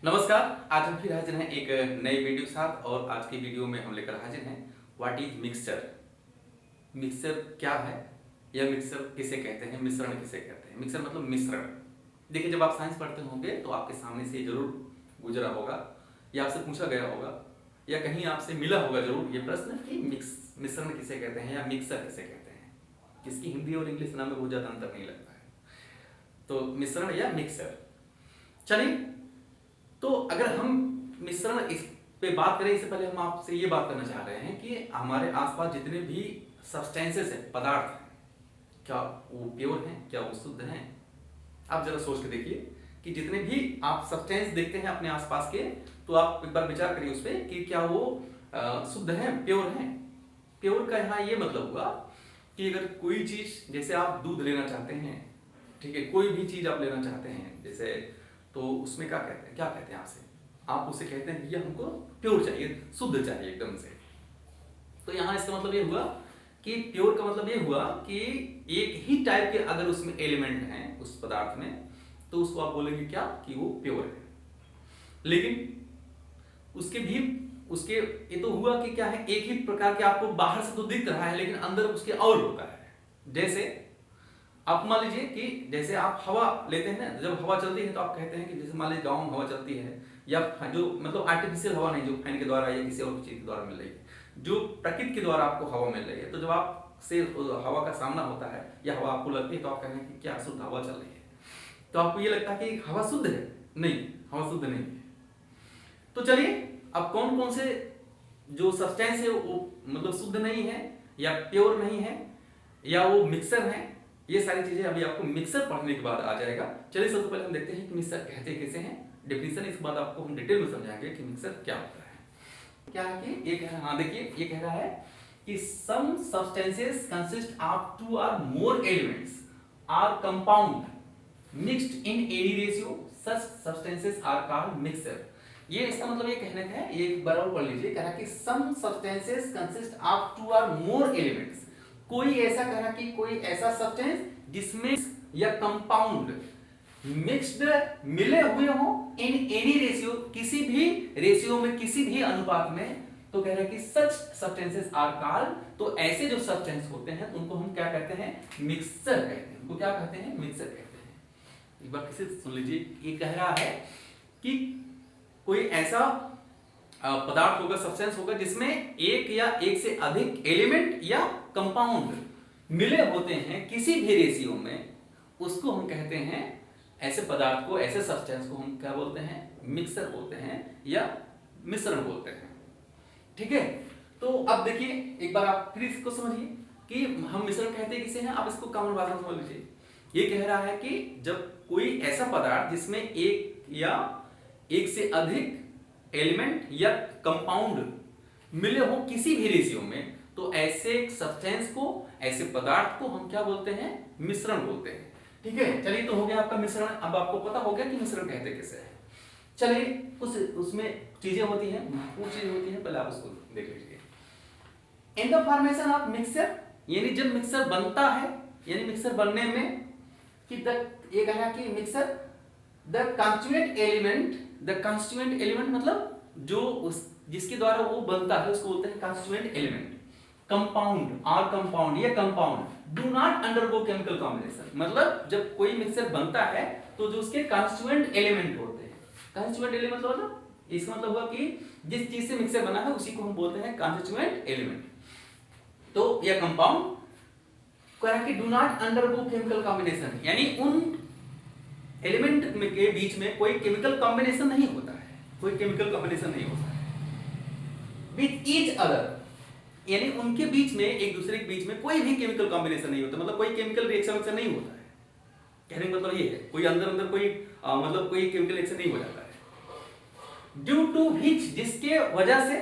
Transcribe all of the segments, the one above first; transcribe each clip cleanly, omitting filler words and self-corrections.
नमस्कार। आज हम फिर हाजिर हैं एक नई वीडियो के साथ और आज की वीडियो में हम लेकर हाजिर हैं व्हाट इज मिक्सचर। मिक्सचर क्या है या मिक्सचर किसे कहते हैं, मिश्रण किसे कहते हैं। मिक्सर मतलब मिश्रण। देखिए, जब आप साइंस पढ़ते होंगे तो आपके सामने से जरूर गुजरा होगा या आपसे पूछा गया होगा या कहीं आपसे मिला होगा जरूर ये प्रश्न कि मिश्रण किसे कहते हैं या मिक्सर किसे कहते हैं। इसकी हिंदी और इंग्लिश नाम में बहुत ज़्यादा अंतर नहीं लगता है। तो मिश्रण या मिक्सर, चलिए तो अगर हम मिश्रण इस पे बात करें, इससे पहले हम आपसे ये बात करना चाह रहे हैं कि हमारे आसपास जितने भी सब्सटेंसेस हैं, पदार्थ हैं, क्या वो प्योर हैं, क्या वो शुद्ध हैं। आप जरा सोच के देखिए कि जितने भी आप सब्सटेंस देखते हैं अपने आसपास के, तो आप एक बार विचार करिए उस पर कि क्या वो शुद्ध हैं, प्योर हैं। प्योर का यहाँ ये मतलब हुआ कि अगर कोई चीज, जैसे आप दूध लेना चाहते हैं, ठीक है, कोई भी चीज आप लेना चाहते हैं जैसे, तो उसमें क्या कहते हैं, आपसे आप उसे कहते हैं ये हमको प्योर चाहिए, शुद्ध चाहिए एकदम से। तो यहाँ इसका मतलब ये हुआ कि प्योर का मतलब ये हुआ कि एक ही टाइप के अगर उसमें एलिमेंट हैं उस पदार्थ में, तो उसको आप बोलेंगे क्या कि वो प्योर है। लेकिन उसके ये तो हुआ कि क्या है, एक ही प्रकार के आपको बाहर से तो दिख रहा है लेकिन अंदर उसके और होता है। जैसे आप मान लीजिए कि जैसे आप हवा लेते हैं ना, जब हवा चलती है तो आप कहते हैं कि जैसे मान लीजिए गाँव में हवा चलती है, या जो मतलब आर्टिफिशियल हवा नहीं, जो फैन के द्वारा या किसी और चीज के द्वारा मिल रही है, जो प्रकृति के द्वारा आपको हवा मिल रही है, तो जब आप से हवा का सामना होता है या हवा आपको लगती है तो आप कहते हैं कि क्या शुद्ध हवा चल रही है। तो आपको ये लगता है कि हवा शुद्ध है? नहीं, हवा शुद्ध नहीं है। तो चलिए, अब कौन कौन से जो सब्सटेंस है वो मतलब शुद्ध नहीं है या प्योर नहीं है या वो मिक्सर है, ये सारी चीजें अभी आपको मिक्सर पढ़ने के बाद आ जाएगा। चलिए सबसे पहले हम देखते हैं कि मिक्सर कहते कैसे हैं, डेफिनेशन, इसके बाद आपको हम डिटेल में समझाएंगे कि मिक्सर क्या होता है। क्या है कि ये कह रहा है, हाँ देखिए, ये कह रहा है कि some substances consist of two और more elements or compound mixed in any ratio, such substances are called mixture. ये इसका मतलब ये कहने का है, ये एक बार और पढ़ लीजिए। कह रहा है कि some substances consist of two और मोर एलिमेंट्स, कोई ऐसा कह रहा कि कोई ऐसा सब्सटेंस जिसमें या कंपाउंड मिक्स्ड मिले हुए हो इन एनी रेशियो, किसी भी रेशियो में, किसी भी अनुपात में, तो कह रहा है कि सच सब्सटेंसेस आर कॉल्ड, तो ऐसे जो सब्सटेंस होते हैं उनको हम क्या कहते हैं, मिक्सर कहते हैं। उनको क्या कहते हैं, मिक्सर कहते हैं। एक बार किसी सुन लीजिए, ये कह रहा है कि कोई ऐसा पदार्थ होगा, सब्सटेंस होगा जिसमें एक या एक से अधिक एलिमेंट या कंपाउंड मिले होते हैं किसी भी रेशियो में, उसको हम कहते हैं, ऐसे पदार्थ को, ऐसे सब्सटेंस को हम क्या बोलते हैं, मिक्सर बोलते हैं या मिश्रण बोलते हैं। ठीक है, तो अब देखिए एक बार आप फिर इसको समझिए कि हम मिश्रण कहते हैं किसे हैं। आप इसको कॉमन भाषा में समझ लीजिए। ये कह रहा है कि जब कोई ऐसा पदार्थ जिसमें एक या एक से अधिक एलिमेंट या कंपाउंड मिले हो किसी भी रेशियो में, तो ऐसे सब्सटेंस को, ऐसे पदार्थ को हम क्या बोलते हैं, मिश्रण बोलते हैं। ठीक है, चलिए तो हो गया आपका मिश्रण। अब आपको पता हो गया कि मिश्रण कहते कैसे हैं। चलिए, कुछ उसमें चीजें होती हैं, वो चीज होती है, पहले आप उसको देख लीजिए। In the formation of mixer, यानी जब मिक्सर बनता है, यानी मिक्सर बनने में कि ये कह रहा है कि मिक्सर द कांस्टीट्यूएंट एलिमेंट मतलब जो जिसके द्वारा वो बनता है उसको बोलते हैं कांस्टीट्यूएंट एलिमेंट। कंपाउंड और कंपाउंड, ये compound do not undergo chemical combination, मतलब जब कोई मिक्सर बनता है तो जो उसके कांस्टीट्यूएंट एलिमेंट होते हैं, कांस्टीट्यूएंट एलिमेंट मतलब इसका मतलब हुआ कि जिस चीज से मिक्सर बना है उसी को हम बोलते हैं कांस्टीट्यूएंट एलिमेंट। तो यह कंपाउंड कह कि do not undergo chemical combination, यानी उन एलिमेंट के बीच में कोई केमिकल कॉम्बिनेशन नहीं होता है, कोई केमिकल कॉम्बिनेशन नहीं होता है विथ ईच अदर, यानी उनके बीच में, एक दूसरे के बीच में कोई भी केमिकल कॉम्बिनेशन नहीं होता, मतलब कोई केमिकल रिएक्शन नहीं होता है। कहने का मतलब ये है, कोई अंदर कोई मतलब कोई केमिकल रिएक्शन नहीं हो जाता है। ड्यू टू व्हिच, जिसके वजह से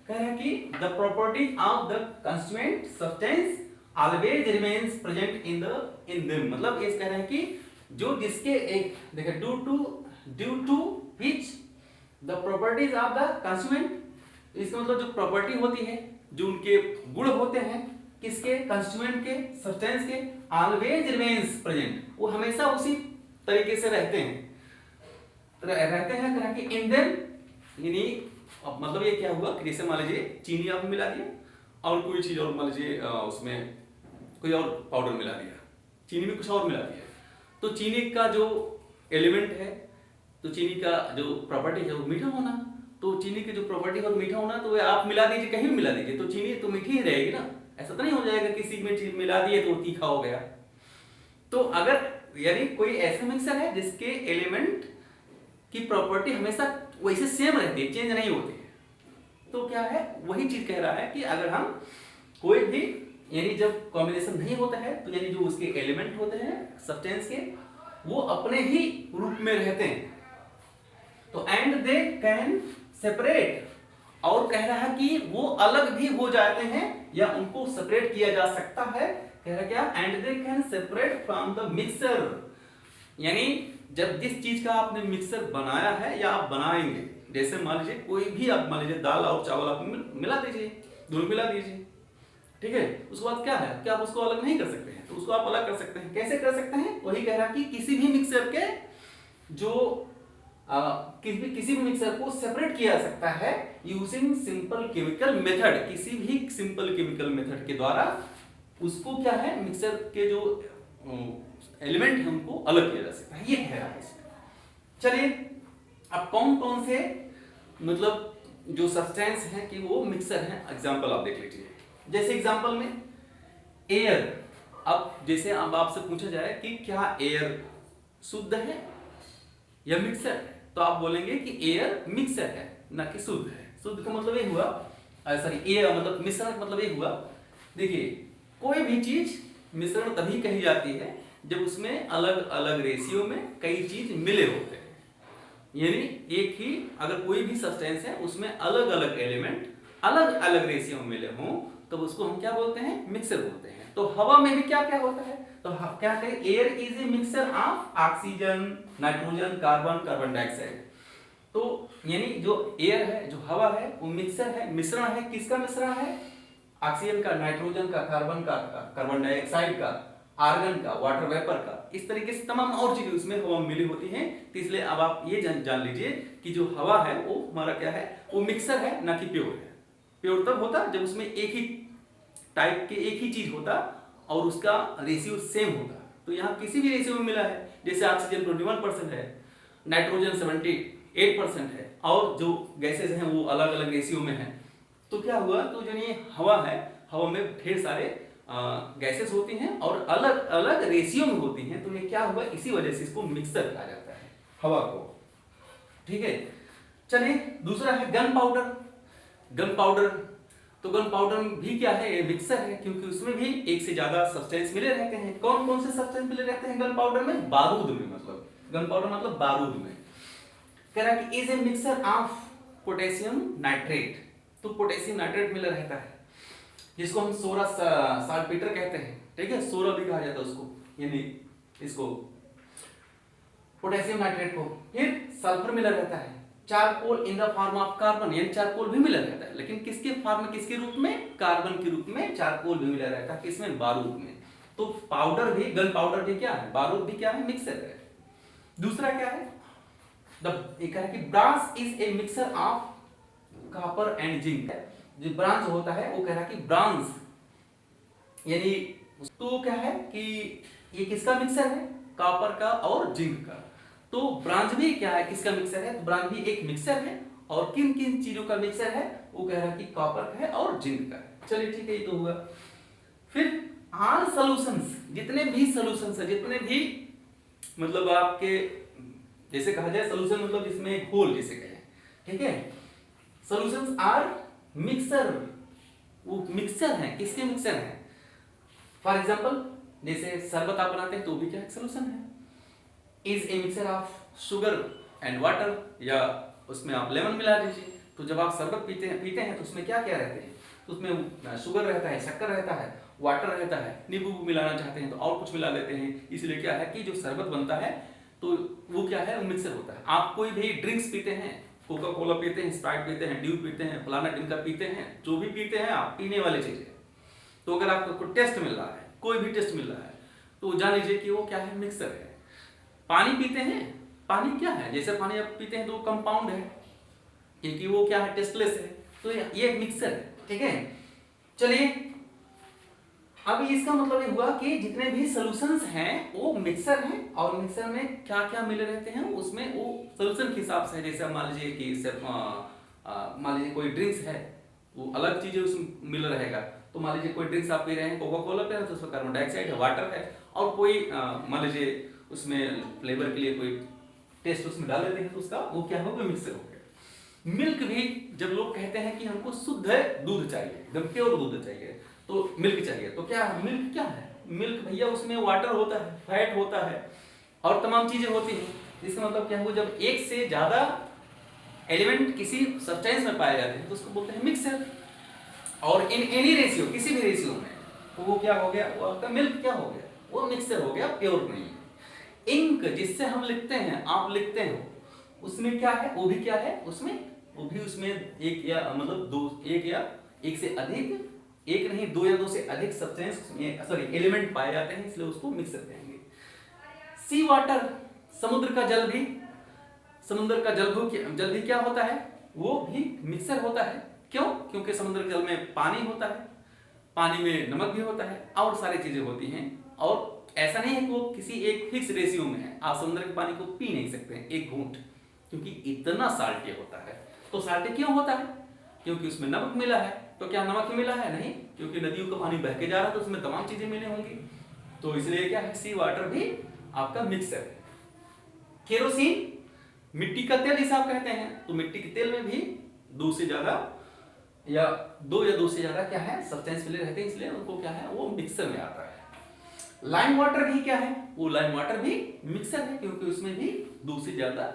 कह रहा है कि the properties of the constituent substance always remains present in them, मतलब ये कह रहा है कि जो जिसके एक देखिए due to which the properties of the constituent, इसका मतलब जो प्रॉपर्टी होती है, जो उनके गुण होते हैं किसके, कांस्टीट्यूएंट के, सब्सटेंस के, ऑलवेज रिमेन्स प्रेजेंट, वो हमेशा उसी तरीके से रहते हैं। तो रहते हैं तरह के इन देम, यानी अब मतलब ये क्या हुआ कि जैसे मान लीजिए चीनी आप मिला दिया और कोई चीज और मान लीजिए उसमें कोई और पाउडर मिला दिया, चीनी में कुछ और मिला दिया, तो चीनी का जो एलिमेंट है, तो चीनी का जो प्रॉपर्टी है वो मीठा होना, तो चीनी की जो प्रॉपर्टी है वो मीठा होना, तो आप मिला दीजिए कहीं भी मिला दीजिए तो चीनी तो मीठी ही रहेगी ना। ऐसा तो नहीं हो जाएगा किसी में चीज मिला दिए तो तीखा हो गया। तो अगर यानी कोई ऐसा मिक्सर है जिसके एलिमेंट की प्रॉपर्टी हमेशा वैसे सेम रहती है, चेंज नहीं होती है, तो क्या है वही चीज कह रहा है कि अगर हम कोई भी यानी जब कॉम्बिनेशन नहीं होता है तो यानी जो उसके एलिमेंट होते हैं सब्सटेंस के वो अपने ही रूप में रहते हैं, तो एंड दे कैन सेपरेट, और कह रहा है कि वो अलग भी हो जाते हैं या उनको सेपरेट किया जा सकता है। कह रहा क्या, and they can separate from the mixer, यानी जब जिस चीज का आपने मिक्सर बनाया है या आप बनाएंगे, जैसे मान लीजिए कोई भी आप मान लीजिए दाल और चावल आप मिला दीजिए, दोनों मिला दीजिए, ठीक है, उसके बाद क्या है कि आप उसको अलग नहीं कर सकते हैं, तो उसको आप अलग कर सकते हैं। कैसे कर सकते हैं, वही कह रहा कि किसी भी मिक्सर के जो किसी भी मिक्सर को सेपरेट किया जा सकता है यूजिंग सिंपल केमिकल मेथड, किसी भी सिंपल केमिकल मेथड के द्वारा उसको क्या है मिक्सर के जो एलिमेंट है उनको अलग किया जा सकता है, ये कह रहा है इसमें। चलिए अब कौन कौन से मतलब जो सब्सटेंस है कि वो मिक्सर है, एग्जांपल आप देख लीजिए। जैसे एग्जांपल में एयर, अब जैसे अब आपसे पूछा जाए कि क्या एयर शुद्ध है या मिक्सर है, तो आप बोलेंगे कि एयर मिक्सर है ना कि शुद्ध है। शुद्ध का मतलब ये हुआ, सॉरी एयर मतलब मिश्रण का मतलब ये हुआ, देखिए कोई भी चीज मिश्रण तभी कही जाती है जब उसमें अलग अलग रेशियो में कई चीज मिले होते हैं, यानी एक ही अगर कोई भी सब्सटेंस है उसमें अलग अलग एलिमेंट अलग अलग रेशियो में मिले हों तो उसको हम क्या बोलते हैं, मिक्सर बोलते हैं। तो हवा में भी क्या क्या होता है, तो क्या कहते हैं, air is a mixture of oxygen, nitrogen, carbon, carbon dioxide. तो यानी जो एयर है, जो हवा है, वो मिक्सर है, मिश्रण है, किसका मिश्रण है, ऑक्सीजन का, नाइट्रोजन का, कार्बन का, कार्बन डाइऑक्साइड का, आर्गन का, वाटर वेपर का, इस तरीके से तमाम और चीजें उसमें हवा में मिली होती हैं। तो इसलिए अब आप ये जान लीजिए कि जो हवा है वो हमारा क्या है, वो मिक्सर है ना कि प्योर है। प्योर तब होता जब उसमें एक ही टाइप के एक ही चीज होता और उसका रेशियो सेम होता। तो यहाँ किसी भी रेशियो में मिला है, जैसे ऑक्सीजन 21% है, नाइट्रोजन 78% है और जो गैसेज हैं वो अलग अलग रेशियो में है, तो क्या हुआ, तो जो ये हवा है, हवा में ढेर सारे गैसेस होती हैं और अलग अलग रेशियो में होती हैं, तो ये क्या हुआ, इसी वजह से इसको मिक्सर कहा जाता है हवा को, ठीक है। चलिए दूसरा है गन पाउडर। गन पाउडर, तो गन पाउडर भी क्या है, ये मिक्सर है, क्योंकि उसमें भी एक से ज्यादा सब्सटेंस मिले रहते हैं। कौन कौन से सब्सटेंस मिले रहते हैं गन पाउडर में, बारूद में, मतलब गन पाउडर मतलब बारूद में। कह रहा कि is a mixture of potassium nitrate, तो पोटेशियम नाइट्रेट मिला रहता है जिसको हम सोरा साल्टपेटर कहते हैं, ठीक है, सोरा भी कहा जाता है उसको, यानी इसको पोटेशियम नाइट्रेट को। फिर सल्फर मिला रहता है, charcoal in the form of carbon, यानी चारकोल भी मिला रहता है, लेकिन किसके फॉर्म में, किसके रूप में, कार्बन के रूप में चारकोल भी मिला रहता है, किसमें, बारूद में। तो पाउडर भी, गन पाउडर भी क्या है, बारूद भी क्या है, मिक्सर है। दूसरा क्या है, एक है कि brass is a mixture of copper and zinc, जो ब्रांच होता है वो कह रहा है कि ब्रांस यानी तो क्या है कि ये किसका मिक्सर है, कॉपर का और जिंक का। तो ब्रांच भी क्या है, किसका मिक्सर है, तो ब्रांच भी एक मिक्सर है, और किन किन चीजों का मिक्सर है, वो कह रहा है कि कॉपर का है और जिंक का है। चलिए ठीक है, ये तो हुआ। फिर ऑल सॉल्यूशंस, जितने भी सॉल्यूशंस है, जितने भी मतलब आपके जैसे कहा जाए सॉल्यूशन मतलब जिसमें घोल जिसे कहें, ठीक है, सॉल्यूशंस आर मिक्सर, वो मिक्सर है, किसके मिक्सर है। फॉर एग्जांपल जैसे शरबत आप बनाते हैं तो भी क्या एक सॉल्यूशन है, is a mixture of sugar and water, या उसमें आप लेमन मिला दीजिए। तो जब आप शरबत पीते हैं तो उसमें क्या क्या रहते हैं, तो उसमें शुगर रहता है, शक्कर रहता है, वाटर रहता है, नींबू मिलाना चाहते हैं तो और कुछ मिला लेते हैं। इसलिए क्या है कि जो शरबत बनता है तो वो क्या है, वो मिक्सर होता है। आप कोई भी ड्रिंक्स पीते हैं, कोका कोला पीते हैं, स्प्राइट पीते हैं, ड्यू पीते हैं, फलाना टिनका पीते हैं, जो भी पीते हैं आप, पीने वाली चीज है, तो अगर आपको टेस्ट मिल रहा है, कोई भी टेस्ट मिल रहा है, तो जान लीजिए कि वो क्या है, मिक्सर है। पानी पीते हैं पानी क्या है, जैसे पानी आप पीते हैं तो कंपाउंड है, क्योंकि वो क्या है, टेस्टलेस है, तो ये एक मिक्सर है, ठीक है। चलिए, अब इसका मतलब ये हुआ कि जितने भी सॉल्यूशंस हैं वो मिक्सर हैं, और मिक्सर में क्या क्या मिले रहते हैं उसमें वो सॉल्यूशन के हिसाब से, जैसे मान लीजिए कि सिर्फ मान लीजिए कोई ड्रिंक्स है, वो अलग चीजें उसमें मिल रहेगा, तो मान लीजिए कोई ड्रिंक्स आप पी रहे हैं, कोका कोला पी रहे हैं, तो उसमें कार्बन डाइऑक्साइड है, वाटर है, और कोई मान लीजिए उसमें फ्लेवर के लिए कोई टेस्ट उसमें डाल देते हैं, तो उसका वो क्या होगा, मिक्सर हो गया। मिल्क भी, जब लोग कहते हैं कि हमको शुद्ध दूध चाहिए, एकदम प्योर दूध चाहिए, तो मिल्क चाहिए, तो क्या मिल्क क्या है, मिल्क भैया उसमें वाटर होता है, फैट होता है, और तमाम चीजें होती हैं। इसका मतलब क्या हुआ, जब एक से ज्यादा एलिमेंट किसी सब्सटेंस में पाए जाते हैं तो उसको बोलते हैं मिक्सर, और इन एनी रेशियो, किसी भी रेशियो में, तो वो क्या हो गया, वो आपका मिल्क क्या हो गया, वो मिक्सर हो गया, प्योर नहीं है। इंक जिससे हम लिखते हैं, आप लिखते हो, उसमें क्या है, वो भी क्या है, उसमें एक या मतलब दो, एक या एक से अधिक, एक नहीं दो या दो से अधिक सब्सटेंस, सॉरी एलिमेंट पाए जाते हैं, इसलिए उसको मिक्सर कहेंगे। सी वाटर, समुद्र का जल भी, समुद्र का जल भी क्या होता है, वो भी मिक्सर होता है। क्यों? क्योंकि समुद्र के जल में पानी होता है, पानी में नमक भी होता है, और सारी चीजें होती हैं, और ऐसा नहीं है कि वो किसी एक फिक्स रेशियो में है। आप समुद्र के पानी को पी नहीं सकते हैं एक घूंट, क्योंकि इतना साल्टी होता है। तो साल्टी क्यों होता है? क्योंकि उसमें नमक मिला है। तो क्या नमक ही मिला है? नहीं, क्योंकि नदियों का पानी बह के जा रहा है, तो उसमें तमाम चीजें मिली होंगी, तो इसलिए क्या है, सी वाटर भी आपका मिक्सर है। केरोसिन, मिट्टी का तेल जिसे आप कहते हैं, तो मिट्टी के तेल में भी दो या दो से ज्यादा क्या है, सब्सटेंस मिले रहते हैं, इसलिए उनको क्या है, वो मिक्सर में आता है। लाइम वाटर भी क्या है, वो लाइम वाटर भी मिक्सर है, क्योंकि उसमें भी दो से ज्यादा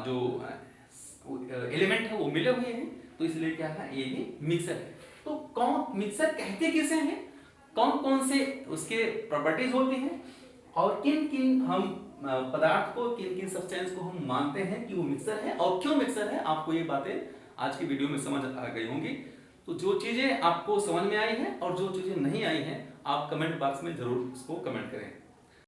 जो एलिमेंट है वो मिले हुए हैं, तो इसलिए क्या है, ये भी मिक्सर है। तो कौन मिक्सर कहते किसे हैं, कौन कौन से उसके प्रॉपर्टीज होती हैं, और किन किन हम पदार्थ को, किन किन सब्सटेंस को हम मानते हैं कि वो मिक्सर है, और क्यों मिक्सर है, आपको ये बातें आज की वीडियो में समझ आ गई होंगी। तो जो चीजें आपको समझ में आई हैं और जो चीजें नहीं आई हैं, आप कमेंट बॉक्स में जरूर इसको कमेंट करें।